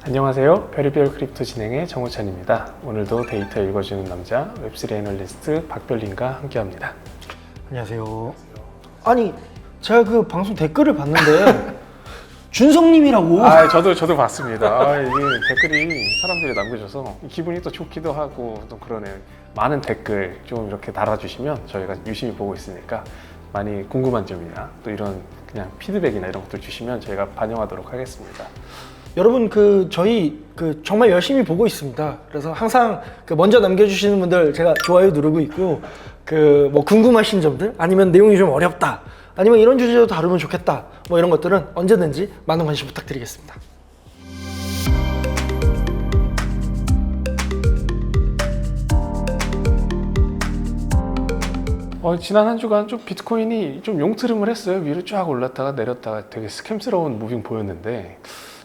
안녕하세요. 별의별 크립토 진행의 정우찬입니다. 오늘도 데이터 읽어주는 남자 웹3 애널리스트 박별린과 함께합니다. 안녕하세요. 아니 제가 그 방송 댓글을 봤는데 준성님이라고. 저도 봤습니다. 이게 댓글이 사람들이 남겨줘서 기분이 또 좋기도 하고 또 그러네요. 많은 댓글 좀 이렇게 달아주시면 저희가 유심히 보고 있으니까 많이 궁금한 점이나 또 이런 그냥 피드백이나 이런 것들 주시면 저희가 반영하도록 하겠습니다. 여러분 저희 정말 열심히 보고 있습니다. 그래서 항상 먼저 남겨주시는 분들 제가 좋아요 누르고 있고 뭐 궁금하신 점들 아니면 내용이 좀 어렵다 아니면 이런 주제도 다루면 좋겠다 뭐 이런 것들은 언제든지 많은 관심 부탁드리겠습니다. 지난 한 주간 좀 비트코인이 좀 용트름을 했어요. 위로 쫙 올랐다가 내렸다가 되게 스캠스러운 무빙 보였는데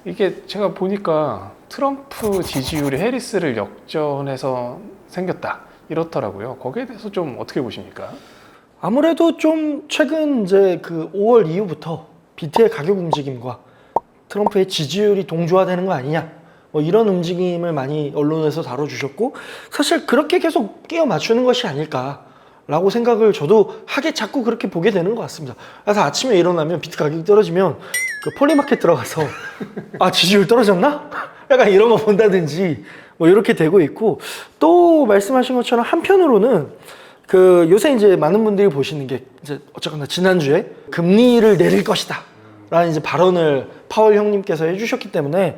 이게 제가 보니까 트럼프 지지율이 해리스를 역전해서 생겼다 이렇더라고요. 거기에 대해서 좀 어떻게 보십니까? 아무래도 좀 최근 이제 5월 이후부터 비트의 가격 움직임과 트럼프의 지지율이 동조화되는 거 아니냐 뭐 이런 움직임을 많이 언론에서 다뤄주셨고 사실 그렇게 계속 끼워 맞추는 것이 아닐까 라고 생각을 저도 하게 자꾸 그렇게 보게 되는 것 같습니다. 그래서 아침에 일어나면 비트 가격이 떨어지면 폴리마켓 들어가서 지지율 떨어졌나? 약간 이런 거 본다든지 뭐 이렇게 되고 있고 또 말씀하신 것처럼 한편으로는 요새 이제 많은 분들이 보시는 게 이제 어쨌거나 지난주에 금리를 내릴 것이다 라는 이제 발언을 파월 형님께서 해주셨기 때문에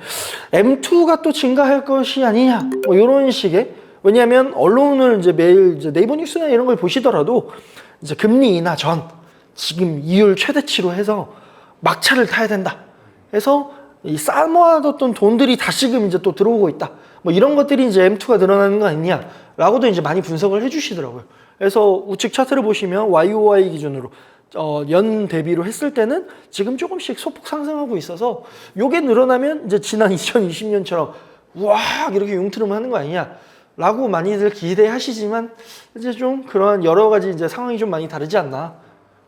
M2가 또 증가할 것이 아니냐 뭐 이런 식의 왜냐하면 언론을 이제 매일 이제 네이버 뉴스나 이런 걸 보시더라도 이제 금리 인하 전 지금 이율 최대치로 해서 막차를 타야 된다 해서 이 쌓아모아뒀던 돈들이 다시금 이제 또 들어오고 있다 뭐 이런 것들이 이제 M2가 늘어나는 거 아니냐라고도 이제 많이 분석을 해주시더라고요. 그래서 우측 차트를 보시면 YOY 기준으로 연 대비로 했을 때는 지금 조금씩 소폭 상승하고 있어서 요게 늘어나면 이제 지난 2020년처럼 우와 이렇게 용트름 하는 거 아니냐 라고 많이들 기대하시지만 이제 좀 그러한 여러 가지 이제 상황이 좀 많이 다르지 않나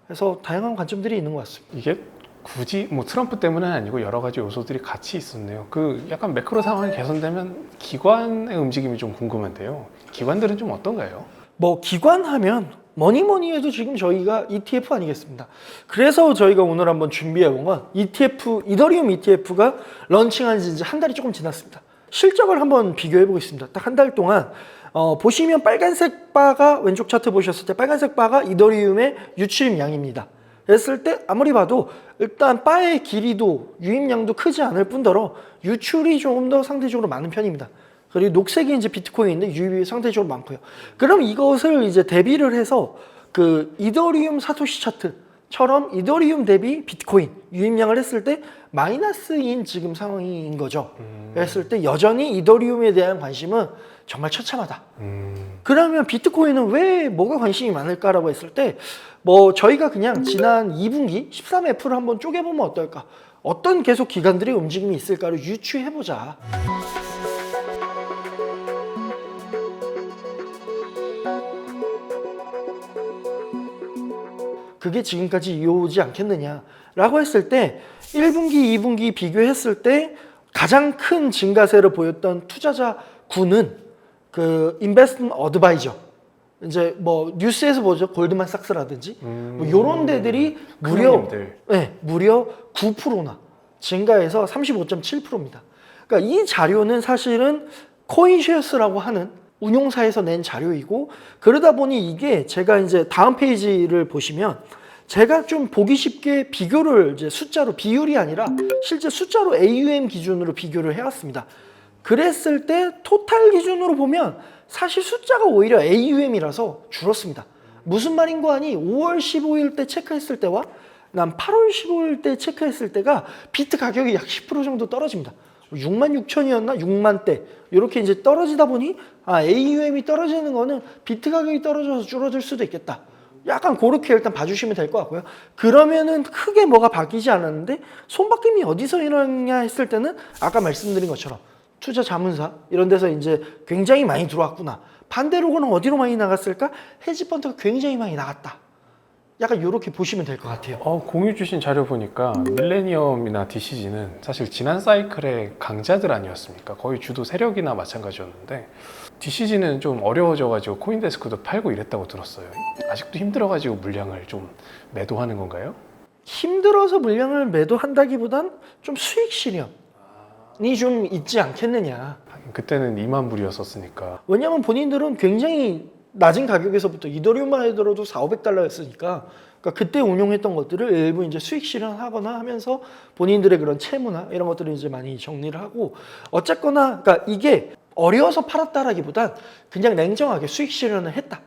해서 다양한 관점들이 있는 것 같습니다. 이게 굳이 뭐 트럼프 때문은 아니고 여러 가지 요소들이 같이 있었네요. 약간 매크로 상황이 개선되면 기관의 움직임이 좀 궁금한데요. 기관들은 좀 어떤가요? 뭐 기관하면 뭐니 해도 지금 저희가 ETF 아니겠습니다. 그래서 저희가 오늘 한번 준비해본 건 이더리움 ETF가 런칭한 지 이제 한 달이 조금 지났습니다. 실적을 한번 비교해 보겠습니다. 딱 한 달 동안 보시면 빨간색 바가 왼쪽 차트 보셨을 때 빨간색 바가 이더리움의 유출입량입니다. 했을 때 아무리 봐도 일단 바의 길이도 유입량도 크지 않을 뿐더러 유출이 조금 더 상대적으로 많은 편입니다. 그리고 녹색이 이제 비트코인인데 유입이 상대적으로 많고요. 그럼 이것을 이제 대비를 해서 이더리움 사토시 차트처럼 이더리움 대비 비트코인 유입량을 했을 때 마이너스인 지금 상황인 거죠. 했을 때 여전히 이더리움에 대한 관심은 정말 처참하다. 그러면 비트코인은 왜 뭐가 관심이 많을까라고 했을 때 뭐 저희가 그냥 지난 2분기 13F를 한번 쪼개보면 어떨까? 어떤 계속 기관들의 움직임이 있을까를 유추해보자. 그게 지금까지 이어오지 않겠느냐라고 했을 때 1분기, 2분기 비교했을 때 가장 큰 증가세를 보였던 투자자 구는 인베스트먼트 어드바이저 이제 뭐 뉴스에서 보죠. 골드만삭스라든지 뭐 이런 데들이 무려 9%나 증가해서 35.7%입니다. 그러니까 이 자료는 사실은 코인쉐어스라고 하는 운용사에서 낸 자료이고 그러다 보니 이게 제가 이제 다음 페이지를 보시면 제가 좀 보기 쉽게 비교를 이제 숫자로 비율이 아니라 실제 숫자로 AUM 기준으로 비교를 해왔습니다. 그랬을 때 토탈 기준으로 보면 사실 숫자가 오히려 AUM이라서 줄었습니다. 무슨 말인고 하니 5월 15일 때 체크했을 때와 난 8월 15일 때 체크했을 때가 비트 가격이 약 10% 정도 떨어집니다. 66,000이었나? 6만대 이렇게 이제 떨어지다 보니 AUM이 떨어지는 거는 비트 가격이 떨어져서 줄어들 수도 있겠다. 약간 그렇게 일단 봐주시면 될 것 같고요. 그러면은 크게 뭐가 바뀌지 않았는데 손바뀜이 어디서 일어나냐 했을 때는 아까 말씀드린 것처럼 투자 자문사 이런 데서 이제 굉장히 많이 들어왔구나. 반대로 그럼 어디로 많이 나갔을까? 헤지펀드가 굉장히 많이 나갔다. 약간 이렇게 보시면 될 것 같아요. 공유 주신 자료 보니까 밀레니엄이나 DCG는 사실 지난 사이클의 강자들 아니었습니까? 거의 주도 세력이나 마찬가지였는데 DCG는 좀 어려워져가지고 코인데스크도 팔고 이랬다고 들었어요. 아직도 힘들어가지고 물량을 좀 매도하는 건가요? 힘들어서 물량을 매도한다기보단 좀 수익 실현이 좀 있지 않겠느냐. 하긴 그때는 2만 불이었었으니까. 왜냐하면 본인들은 굉장히 낮은 가격에서부터 이더리움만 하더라도 4,500달러였으니까 그러니까 그때 운용했던 것들을 일부 이제 수익 실현하거나 하면서 본인들의 그런 채무나 이런 것들을 이제 많이 정리를 하고 어쨌거나 그러니까 이게 어려워서 팔았다라기보단 그냥 냉정하게 수익 실현을 했다.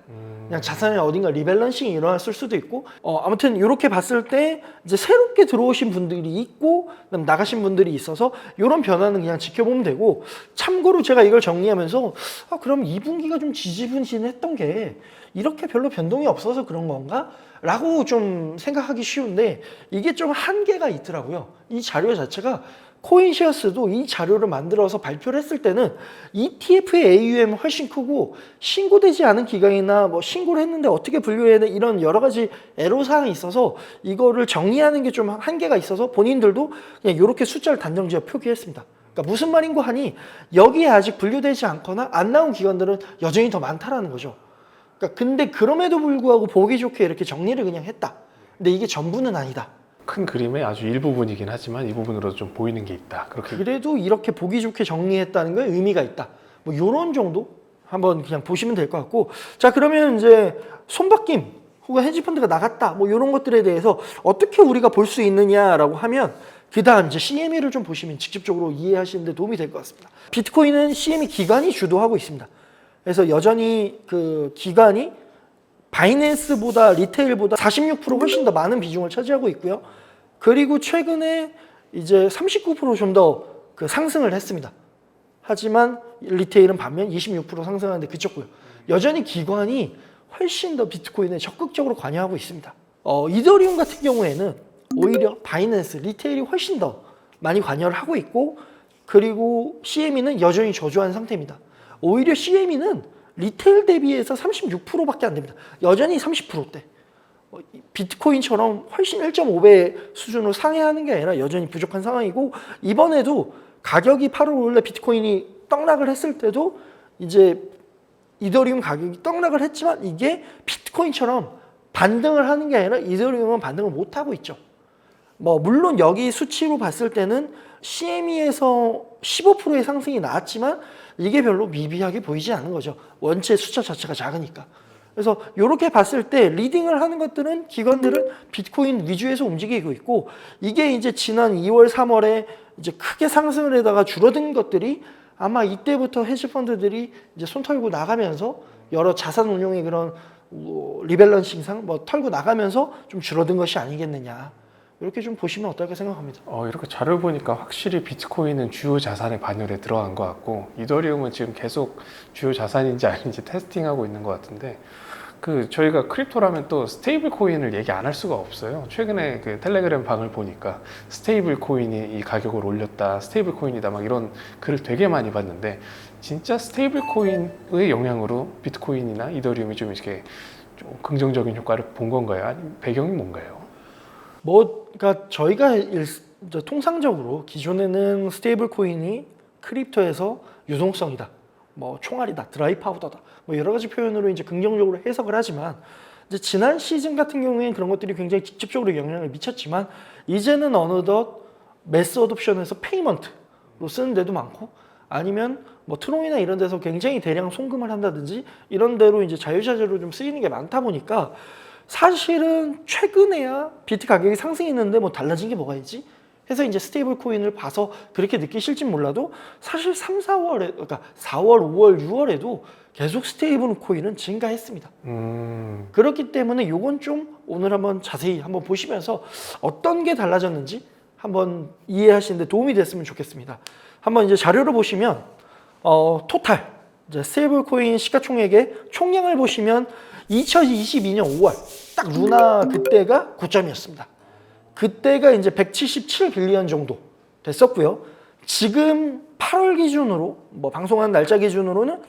그냥 자산의 어딘가 리밸런싱이 일어났을 수도 있고 아무튼 이렇게 봤을 때 이제 새롭게 들어오신 분들이 있고 그다음 나가신 분들이 있어서 이런 변화는 그냥 지켜보면 되고 참고로 제가 이걸 정리하면서 그럼 2분기가 좀 지지분진했던 게 이렇게 별로 변동이 없어서 그런 건가? 라고 좀 생각하기 쉬운데 이게 좀 한계가 있더라고요. 이 자료 자체가 코인시어스도 이 자료를 만들어서 발표를 했을 때는 ETF의 AUM은 훨씬 크고 신고되지 않은 기간이나 뭐 신고를 했는데 어떻게 분류해야 돼 이런 여러 가지 애로사항이 있어서 이거를 정리하는 게 좀 한계가 있어서 본인들도 그냥 이렇게 숫자를 단정지어 표기했습니다. 그러니까 무슨 말인고 하니 여기에 아직 분류되지 않거나 안 나온 기관들은 여전히 더 많다라는 거죠. 그러니까 근데 그럼에도 불구하고 보기 좋게 이렇게 정리를 그냥 했다. 근데 이게 전부는 아니다. 큰 그림의 아주 일부분이긴 하지만 이 부분으로 좀 보이는 게 있다. 그렇게 그래도 이렇게 보기 좋게 정리했다는 거에 의미가 있다. 뭐 요런 정도 한번 그냥 보시면 될 것 같고 자 그러면 이제 손바뀜 혹은 헤지펀드가 나갔다 뭐 이런 것들에 대해서 어떻게 우리가 볼 수 있느냐라고 하면 그 다음 이제 CME를 좀 보시면 직접적으로 이해하시는 데 도움이 될 것 같습니다. 비트코인은 CME 기관이 주도하고 있습니다. 그래서 여전히 그 기관이 바이낸스보다 리테일보다 46% 훨씬 더 많은 비중을 차지하고 있고요. 그리고 최근에 이제 39% 좀 더 그 상승을 했습니다. 하지만 리테일은 반면 26% 상승하는데 그쳤고요. 여전히 기관이 훨씬 더 비트코인에 적극적으로 관여하고 있습니다. 이더리움 같은 경우에는 오히려 바이낸스, 리테일이 훨씬 더 많이 관여를 하고 있고 그리고 CME는 여전히 저조한 상태입니다. 오히려 CME는 리테일 대비해서 36%밖에 안 됩니다. 여전히 30%대. 비트코인처럼 훨씬 1.5배 수준으로 상회하는 게 아니라 여전히 부족한 상황이고 이번에도 가격이 8월 원래 비트코인이 떡락을 했을 때도 이제 이더리움 가격이 떡락을 했지만 이게 비트코인처럼 반등을 하는 게 아니라 이더리움은 반등을 못 하고 있죠. 뭐 물론 여기 수치로 봤을 때는 CME에서 15%의 상승이 나왔지만 이게 별로 미비하게 보이지 않는 거죠. 원체 숫자 자체가 작으니까. 그래서 이렇게 봤을 때 리딩을 하는 것들은 기관들은 비트코인 위주에서 움직이고 있고 이게 이제 지난 2월, 3월에 이제 크게 상승을 해다가 줄어든 것들이 아마 이때부터 헤지펀드들이 이제 손 털고 나가면서 여러 자산 운용의 그런 리밸런싱상 뭐 털고 나가면서 좀 줄어든 것이 아니겠느냐. 이렇게 좀 보시면 어떨까 생각합니다. 이렇게 자료 보니까 확실히 비트코인은 주요 자산의 반열에 들어간 것 같고 이더리움은 지금 계속 주요 자산인지 아닌지 테스팅하고 있는 것 같은데 저희가 크립토라면 또 스테이블 코인을 얘기 안 할 수가 없어요. 최근에 그 텔레그램 방을 보니까 스테이블 코인이 이 가격을 올렸다, 스테이블 코인이다 막 이런 글을 되게 많이 봤는데 진짜 스테이블 코인의 영향으로 비트코인이나 이더리움이 좀 이렇게 좀 긍정적인 효과를 본 건가요? 아니면 배경이 뭔가요? 그러니까 저희가 통상적으로 기존에는 스테이블 코인이 크립토에서 유동성이다, 뭐 총알이다, 드라이 파우더다, 뭐 여러 가지 표현으로 이제 긍정적으로 해석을 하지만 이제 지난 시즌 같은 경우에는 그런 것들이 굉장히 직접적으로 영향을 미쳤지만 이제는 어느덧 매스 어둠션에서 페이먼트로 쓰는 데도 많고 아니면 뭐 트론이나 이런 데서 굉장히 대량 송금을 한다든지 이런 데로 이제 자유자재로 좀 쓰이는 게 많다 보니까 사실은 최근에야 비트 가격이 상승했는데 뭐 달라진 게 뭐가 있지? 해서 이제 스테이블 코인을 봐서 그렇게 느끼실진 몰라도 사실 3, 4월에 그러니까 4월, 5월, 6월에도 계속 스테이블 코인은 증가했습니다. 그렇기 때문에 이건 좀 오늘 한번 자세히 한번 보시면서 어떤 게 달라졌는지 한번 이해하시는 데 도움이 됐으면 좋겠습니다. 한번 이제 자료를 보시면 토탈 이제 스테이블 코인 시가총액의 총량을 보시면 2022년 5월 딱 루나 그때가 고점이었습니다. 그때가 이제 177빌리언 정도 됐었고요. 지금 8월 기준으로 뭐 방송한 날짜 기준으로는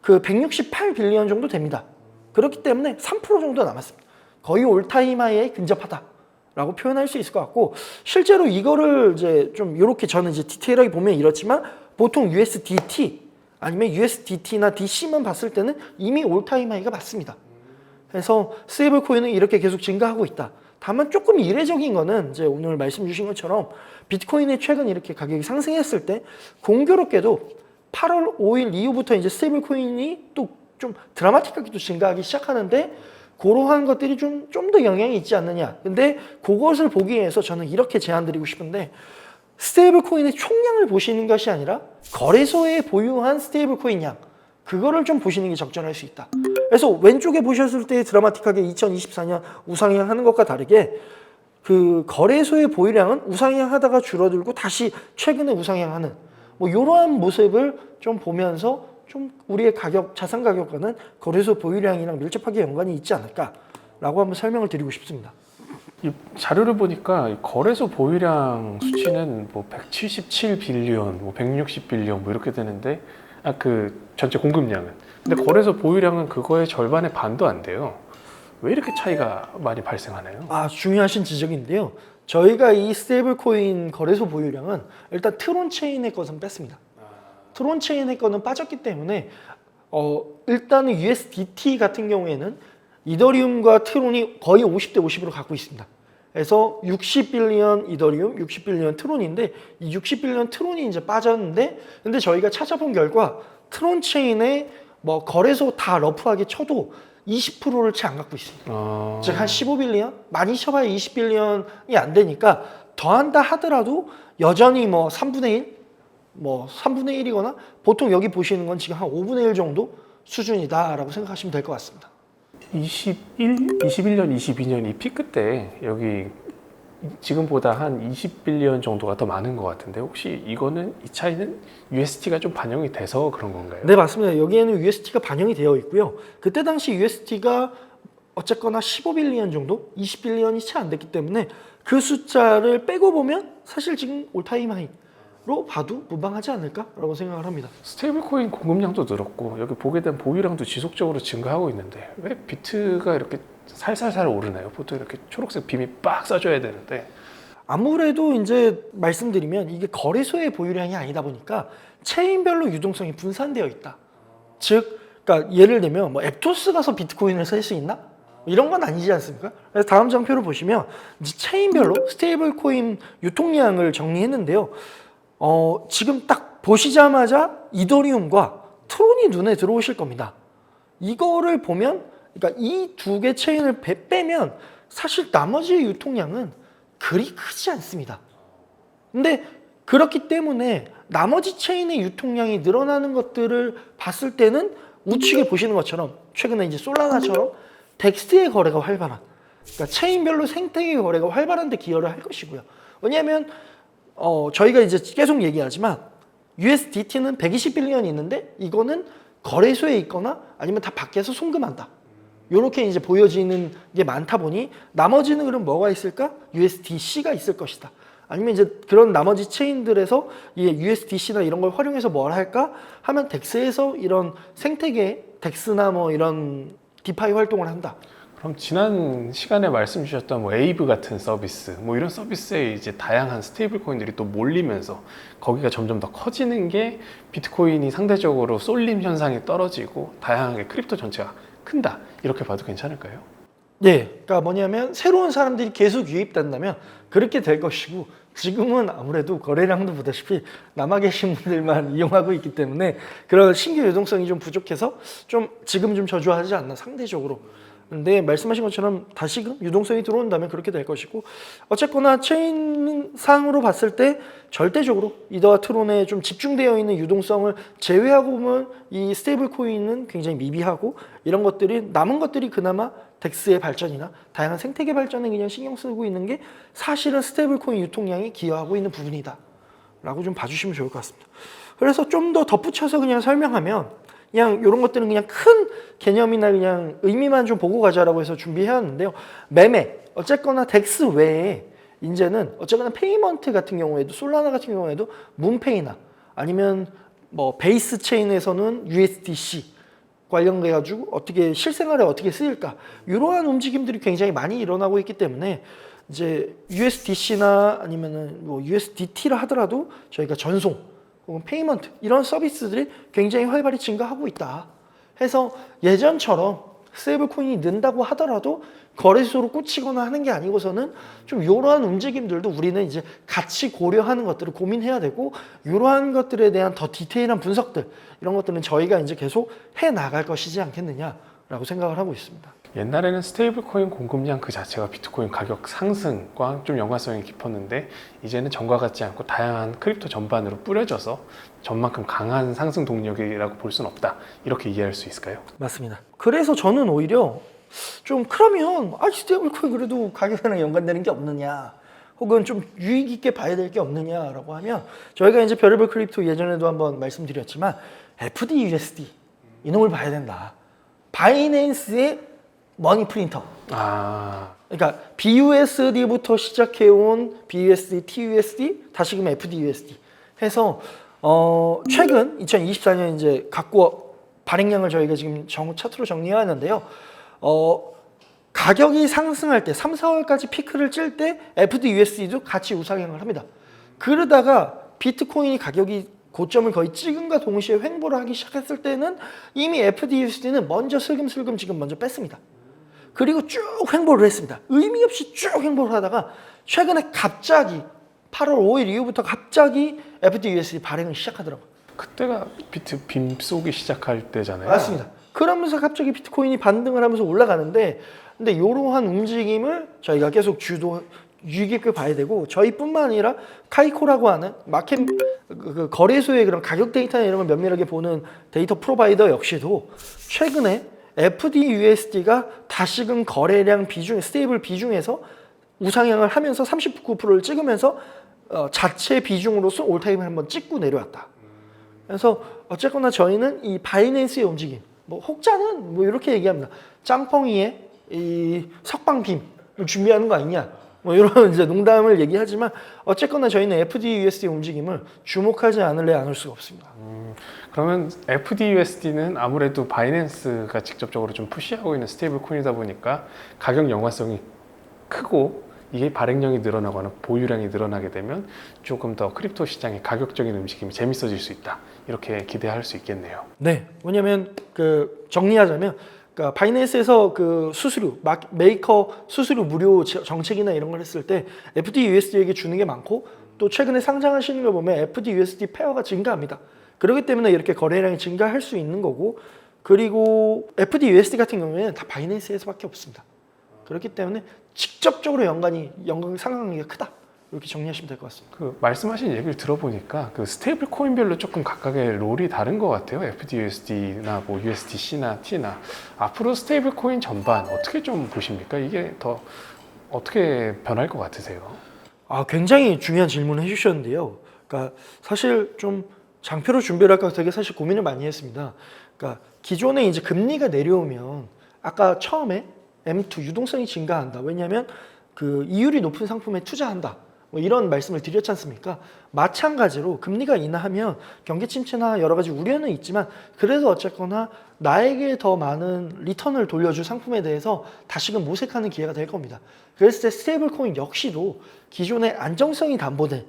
그 168빌리언 정도 됩니다. 그렇기 때문에 3% 정도 남았습니다. 거의 올타임 하이에 근접하다라고 표현할 수 있을 것 같고, 실제로 이거를 이제 좀 이렇게 저는 이제 디테일하게 보면 이렇지만 보통 USDT 아니면 USDT나 DC만 봤을 때는 이미 올타임 하이가 맞습니다. 그래서 스테이블 코인은 이렇게 계속 증가하고 있다. 다만 조금 이례적인 거는 이제 오늘 말씀 주신 것처럼 비트코인이 최근 이렇게 가격이 상승했을 때 공교롭게도 8월 5일 이후부터 이제 스테이블 코인이 또 좀 드라마틱하게 또 증가하기 시작하는데, 그러한 것들이 좀 더 영향이 있지 않느냐. 근데 그것을 보기 위해서 저는 이렇게 제안 드리고 싶은데, 스테이블 코인의 총량을 보시는 것이 아니라 거래소에 보유한 스테이블 코인 양, 그거를 좀 보시는 게 적절할 수 있다. 그래서 왼쪽에 보셨을 때 드라마틱하게 2024년 우상향 하는 것과 다르게 그 거래소의 보유량은 우상향 하다가 줄어들고 다시 최근에 우상향하는 뭐 이러한 모습을 좀 보면서 좀 우리의 가격, 자산 가격과는 거래소 보유량이랑 밀접하게 연관이 있지 않을까라고 한번 설명을 드리고 싶습니다. 이 자료를 보니까 이 거래소 보유량 수치는 뭐 177빌리언, 뭐 160빌리언 뭐 이렇게 되는데, 그 전체 공급량은. 근데 거래소 보유량은 그거의 절반의 반도 안 돼요. 왜 이렇게 차이가 많이 발생하나요? 중요하신 지적인데요. 저희가 이 스테이블 코인 거래소 보유량은 일단 트론 체인의 것은 뺐습니다. 트론 체인의 거는 빠졌기 때문에 일단은 USDT 같은 경우에는 이더리움과 트론이 거의 50대 50으로 갖고 있습니다. 그래서 60빌리언 이더리움, 60빌리언 트론인데, 이 60빌리언 트론이 이제 빠졌는데, 근데 저희가 찾아본 결과 트론 체인의 뭐 거래소 다 러프하게 쳐도 20%를 채 안 갖고 있습니다. 즉 한 15빌리언? 많이 쳐봐야 20빌리언이 안 되니까 더한다 하더라도 여전히 뭐 3분의 1? 뭐 3분의 1이거나 보통 여기 보시는 건 지금 한 5분의 1 정도 수준이다라고 생각하시면 될 것 같습니다. 21년, 22년 이 피크 때 여기 지금보다 한 20빌리언 정도가 더 많은 것 같은데, 혹시 이거는 이 차이는 USDT가 좀 반영이 돼서 그런 건가요? 네, 맞습니다. 여기에는 USDT가 반영이 되어 있고요. 그때 당시 USDT가 어쨌거나 15빌리언 정도, 20빌리언이 채 안 됐기 때문에 그 숫자를 빼고 보면 사실 지금 올타임 하이로 봐도 무방하지 않을까라고 생각을 합니다. 스테이블 코인 공급량도 늘었고 여기 보게 된 보유량도 지속적으로 증가하고 있는데 왜 비트가 이렇게 살살살 오르나요? 보통 이렇게 초록색 빔이 빡 쏴줘야 되는데. 아무래도 이제 말씀드리면 이게 거래소의 보유량이 아니다 보니까 체인별로 유동성이 분산되어 있다. 즉, 그러니까 예를 들면 뭐 앱토스 가서 비트코인을 살 수 있나? 이런 건 아니지 않습니까? 그래서 다음 장표를 보시면 이제 체인별로 스테이블 코인 유통량을 정리했는데요. 지금 딱 보시자마자 이더리움과 트론이 눈에 들어오실 겁니다. 이거를 보면, 그러니까 이 두 개 체인을 빼면 사실 나머지의 유통량은 그리 크지 않습니다. 근데 그렇기 때문에 나머지 체인의 유통량이 늘어나는 것들을 봤을 때는 우측에 보시는 것처럼 최근에 이제 솔라나처럼 덱스의 거래가 활발한, 그러니까 체인별로 생태계 거래가 활발한 데 기여를 할 것이고요. 왜냐하면 저희가 이제 계속 얘기하지만 USDT는 120빌리언이 있는데 이거는 거래소에 있거나 아니면 다 밖에서 송금한다. 이렇게 이제 보여지는 게 많다 보니 나머지는 그럼 뭐가 있을까? USDC가 있을 것이다. 아니면 이제 그런 나머지 체인들에서 이 USDC나 이런 걸 활용해서 뭘 할까 하면 덱스에서 이런 생태계 덱스나 뭐 이런 디파이 활동을 한다. 그럼 지난 시간에 말씀 주셨던 뭐 에이브 같은 서비스, 뭐 이런 서비스에 이제 다양한 스테이블 코인들이 또 몰리면서 거기가 점점 더 커지는 게 비트코인이 상대적으로 쏠림 현상이 떨어지고 다양하게 크립토 전체가 큰다, 이렇게 봐도 괜찮을까요? 네, 그러니까 뭐냐면 새로운 사람들이 계속 유입된다면 그렇게 될 것이고, 지금은 아무래도 거래량도 보다시피 남아 계신 분들만 이용하고 있기 때문에 그런 신규 유동성이 좀 부족해서 좀 지금 좀 저조하지 않나 상대적으로. 근데 말씀하신 것처럼 다시금 유동성이 들어온다면 그렇게 될 것이고, 어쨌거나 체인상으로 봤을 때 절대적으로 이더와 트론에 좀 집중되어 있는 유동성을 제외하고 보면 이 스테이블 코인은 굉장히 미비하고, 이런 것들이 남은 것들이 그나마 덱스의 발전이나 다양한 생태계 발전에 그냥 신경 쓰고 있는 게 사실은 스테이블 코인 유통량이 기여하고 있는 부분이다 라고 좀 봐주시면 좋을 것 같습니다. 그래서 좀 더 덧붙여서 그냥 설명하면 그냥 이런 것들은 그냥 큰 개념이나 그냥 의미만 좀 보고 가자라고 해서 준비해왔는데요. 매매, 어쨌거나 덱스 외에 이제는 어쨌거나 페이먼트 같은 경우에도 솔라나 같은 경우에도 문페이나 아니면 뭐 베이스 체인에서는 USDC 관련돼 가지고 어떻게 실생활에 어떻게 쓰일까 이러한 움직임들이 굉장히 많이 일어나고 있기 때문에 이제 USDC나 아니면은 뭐 USDT라 하더라도 저희가 전송 혹은 페이먼트 이런 서비스들이 굉장히 활발히 증가하고 있다 해서 예전처럼 스테이블 코인이 는다고 하더라도 거래소로 꽂히거나 하는 게 아니고서는 좀 이러한 움직임들도 우리는 이제 같이 고려하는 것들을 고민해야 되고 이러한 것들에 대한 더 디테일한 분석들 이런 것들은 저희가 이제 계속 해 나갈 것이지 않겠느냐라고 생각을 하고 있습니다. 옛날에는 스테이블 코인 공급량 그 자체가 비트코인 가격 상승과 좀 연관성이 깊었는데 이제는 전과 같지 않고 다양한 크립토 전반으로 뿌려져서 전만큼 강한 상승 동력이라고 볼 수는 없다. 이렇게 이해할 수 있을까요? 맞습니다. 그래서 저는 오히려 좀 그러면 스테이블 코인 그래도 가격이랑 연관되는 게 없느냐 혹은 좀 유익 있게 봐야 될 게 없느냐라고 하면 저희가 이제 별의별 크립토 예전에도 한번 말씀드렸지만 FDUSD 이놈을 봐야 된다. 바이낸스의 머니 프린터. 그러니까 BUSD부터 시작해온 BUSD, TUSD, 다시금 FDUSD 해서 최근 2024년 이제 갖고 발행량을 저희가 지금 차트로 정리해왔는데요. 가격이 상승할 때 3, 4월까지 피크를 찔 때 FDUSD도 같이 우상향을 합니다. 그러다가 비트코인이 가격이 고점을 거의 찍은과 동시에 횡보를 하기 시작했을 때는 이미 FDUSD는 먼저 슬금슬금 지금 먼저 뺐습니다. 그리고 쭉 횡보를 했습니다. 의미 없이 쭉 횡보를 하다가 최근에 갑자기 8월 5일 이후부터 갑자기 FDUSD 발행을 시작하더라고요. 그때가 비트 빔 쏘기 시작할 때잖아요. 맞습니다. 그러면서 갑자기 비트코인이 반등을 하면서 올라가는데 근데 이러한 움직임을 저희가 계속 유익 있게 봐야 되고 저희뿐만 아니라 카이코라고 하는 마켓 그 거래소의 그런 가격 데이터나 이런 걸 면밀하게 보는 데이터 프로바이더 역시도 최근에 FDUSD가 다시금 거래량 비중, 스테이블 비중에서 우상향을 하면서 39%를 찍으면서 자체 비중으로서 올타임을 한번 찍고 내려왔다. 그래서 어쨌거나 저희는 이 바이낸스의 움직임, 뭐 혹자는 뭐 이렇게 얘기합니다. 짱펑이의 이 석방빔을 준비하는 거 아니냐. 뭐 이런 이제 농담을 얘기하지만 어쨌거나 저희는 FDUSD 움직임을 주목하지 않을래 않을 수가 없습니다. 그러면 FDUSD는 아무래도 바이낸스가 직접적으로 좀 푸시하고 있는 스테이블 코인이다 보니까 가격 연관성이 크고 이게 발행량이 늘어나거나 보유량이 늘어나게 되면 조금 더 크립토 시장의 가격적인 움직임이 재밌어질 수 있다. 이렇게 기대할 수 있겠네요. 네, 왜냐하면 정리하자면 그러니까 바이낸스에서 그 수수료, 메이커 수수료 무료 정책이나 이런 걸 했을 때 FDUSD에게 주는 게 많고 또 최근에 상장하시는 걸 보면 FDUSD 페어가 증가합니다. 그렇기 때문에 이렇게 거래량이 증가할 수 있는 거고 그리고 FDUSD 같은 경우에는 다 바이낸스에서밖에 없습니다. 그렇기 때문에 직접적으로 상관관계가 크다. 이렇게 정리하시면 될 것 같습니다. 그 말씀하신 얘기를 들어보니까 그 스테이블 코인별로 조금 각각의 롤이 다른 것 같아요. FDUSD나 뭐 USDC나 T나 앞으로 스테이블 코인 전반 어떻게 좀 보십니까? 이게 더 어떻게 변할 것 같으세요? 굉장히 중요한 질문을 해주셨는데요. 그러니까 사실 좀 장표로 준비를 할까 되게 사실 고민을 많이 했습니다. 그러니까 기존에 이제 금리가 내려오면 아까 처음에 M2 유동성이 증가한다. 왜냐하면 그 이율이 높은 상품에 투자한다. 뭐 이런 말씀을 드렸지 않습니까? 마찬가지로 금리가 인하하면 경기 침체나 여러 가지 우려는 있지만 그래도 어쨌거나 나에게 더 많은 리턴을 돌려줄 상품에 대해서 다시금 모색하는 기회가 될 겁니다. 그랬을 때 스테이블 코인 역시도 기존의 안정성이 담보된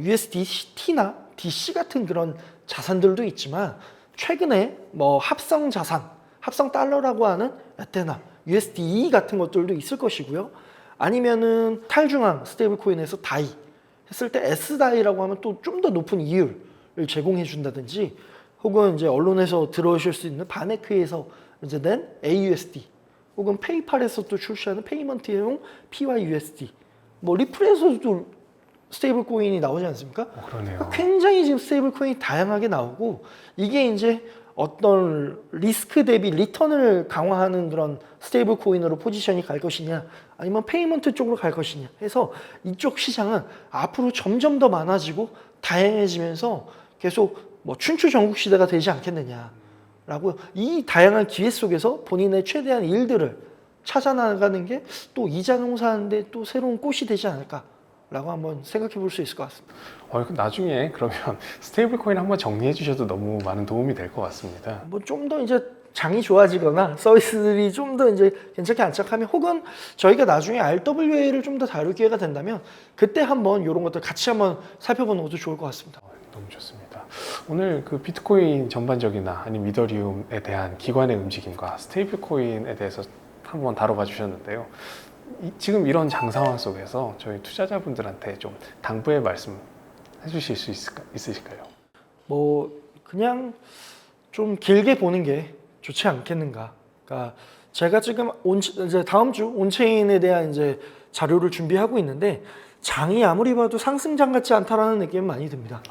USDT나 DC 같은 그런 자산들도 있지만 최근에 뭐 합성 자산, 합성 달러라고 하는 에테나, USDE 같은 것들도 있을 것이고요. 아니면은 탈중앙 스테이블 코인에서 다이 했을 때 S다이라고 하면 또 좀 더 높은 이율을 제공해 준다든지 혹은 이제 언론에서 들어오실 수 있는 바네크에서 이제 낸 AUSD 혹은 페이팔에서 또 출시하는 페이먼트용 PYUSD 뭐 리플에서도 스테이블 코인이 나오지 않습니까? 그러네요. 굉장히 지금 스테이블 코인이 다양하게 나오고 이게 이제 어떤 리스크 대비 리턴을 강화하는 그런 스테이블 코인으로 포지션이 갈 것이냐 아니면 페이먼트 쪽으로 갈 것이냐 해서 이쪽 시장은 앞으로 점점 더 많아지고 다양해지면서 계속 뭐 춘추 전국 시대가 되지 않겠느냐 라고 이 다양한 기회 속에서 본인의 최대한 일들을 찾아나가는 게 또 이자 농사하는데 또 새로운 꽃이 되지 않을까라고 한번 생각해 볼 수 있을 것 같습니다. 나중에 그러면 스테이블 코인 한번 정리해 주셔도 너무 많은 도움이 될 것 같습니다. 뭐 좀 더 이제 장이 좋아지거나 서비스들이 좀 더 이제 괜찮게 안착하면 혹은 저희가 나중에 RWA를 좀 더 다룰 기회가 된다면 그때 한번 이런 것들 같이 한번 살펴보는 것도 좋을 것 같습니다. 너무 좋습니다. 오늘 그 비트코인 전반적이나 아니면 이더리움에 대한 기관의 움직임과 스테이블 코인에 대해서 한번 다뤄봐 주셨는데요. 지금 이런 장 상황 속에서 저희 투자자분들한테 좀 당부의 말씀 해주실 수 있으실까요? 뭐 그냥 좀 길게 보는 게 좋지 않겠는가. 그러니까 제가 지금 이제 다음 주 온체인에 대한 이제 자료를 준비하고 있는데 장이 아무리 봐도 상승장 같지 않다라는 느낌이 많이 듭니다.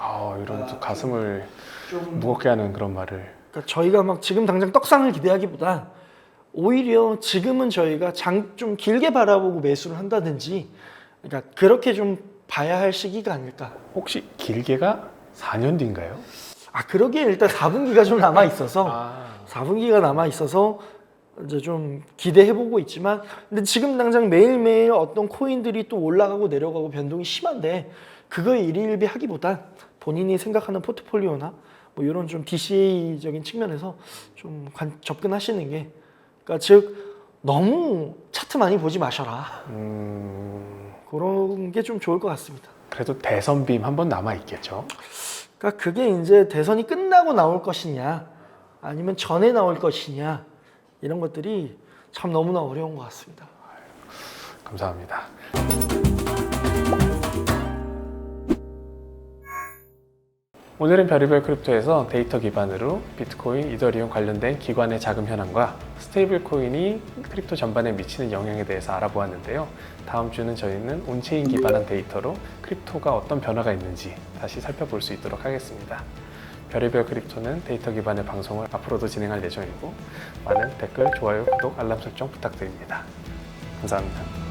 이런 또 가슴을 좀 무겁게 하는 그런 말을. 그러니까 저희가 막 지금 당장 떡상을 기대하기보다 오히려 지금은 저희가 장 좀 길게 바라보고 매수를 한다든지 그러니까 그렇게 좀 봐야 할 시기가 아닐까. 혹시 길게가 4년 뒤인가요? 그러기에 일단 4분기가 좀 남아 있어서 4분기가 남아 있어서 이제 좀 기대해 보고 있지만 근데 지금 당장 매일매일 어떤 코인들이 또 올라가고 내려가고 변동이 심한데 그거에 일희일비하기보다 본인이 생각하는 포트폴리오나 뭐 이런 좀 DCA적인 측면에서 좀 접근하시는 게 그러니까 즉 너무 차트 많이 보지 마셔라. 그런 게 좀 좋을 것 같습니다. 그래도 대선빔 한 번 남아 있겠죠. 그러니까 그게 이제 대선이 끝나고 나올 것이냐 아니면 전에 나올 것이냐 이런 것들이 참 너무나 어려운 것 같습니다. 감사합니다. 오늘은 별의별 크립토에서 데이터 기반으로 비트코인, 이더리움 관련된 기관의 자금 현황과 스테이블 코인이 크립토 전반에 미치는 영향에 대해서 알아보았는데요. 다음 주는 저희는 온체인 기반한 데이터로 크립토가 어떤 변화가 있는지 다시 살펴볼 수 있도록 하겠습니다. 별의별 크립토는 데이터 기반의 방송을 앞으로도 진행할 예정이고 많은 댓글, 좋아요, 구독, 알람 설정 부탁드립니다. 감사합니다.